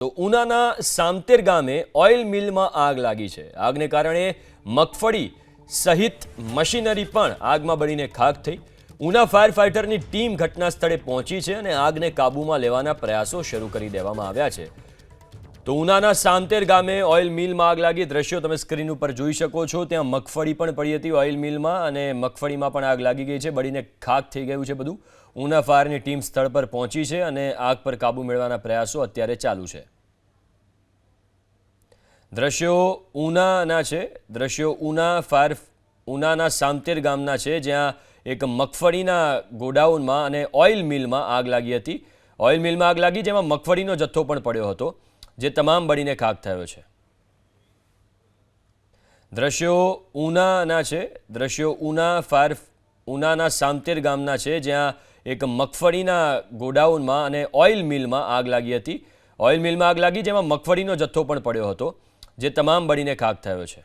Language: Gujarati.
તો ઉનાના સામતેર ગામે ઓઇલ મિલમાં આગ લાગી છે। આગને કારણે મગફળી સહિત મશીનરી પણ આગમાં બળીને ખાખ થઈ। ઉના ફાયર ફાઇટરની ટીમ ઘટના સ્થળે પહોંચી છે અને આગને કાબૂમાં લેવાના પ્રયાસો શરૂ કરી દેવામાં આવ્યા છે। તો ઉનાના સામતેર ગામે ઓઇલ મિલમાં આગ લાગી। દ્રશ્યો તમે સ્ક્રીન ઉપર જોઈ શકો છો। ત્યાં મગફળી પણ પડી હતી ઓઇલ મિલમાં અને મગફળીમાં પણ આગ લાગી ગઈ છે, બળીને ખાખ થઈ ગયું છે બધું। ઉના ફાયરની ટીમ સ્થળ પર પહોંચી છે અને આગ પર કાબૂ મેળવવાના પ્રયાસો અત્યારે ચાલુ છે। દ્રશ્યો ઉનાના છે। દ્રશ્યો ઉનાના સામતેર ગામના છે, જ્યાં એક મગફળીના ગોડાઉનમાં અને ઓઇલ મિલમાં આગ લાગી હતી। ઓઇલ મિલમાં આગ લાગી, જેમાં મગફળીનો જથ્થો પણ પડ્યો હતો, જે તમામ બળીને ખાખ થયો છે। દ્રશ્યો ઉનાના છે। દ્રશ્યો ઉનાના સામતેર ગામના છે, જ્યાં એક મગફળીના ગોડાઉનમાં અને ઓઇલ મિલમાં આગ લાગી હતી। ઓઇલ મિલમાં આગ લાગી, જેમાં મગફળીનો જથ્થો પણ પડ્યો હતો, જે તમામ બળીને ખાખ થયો છે।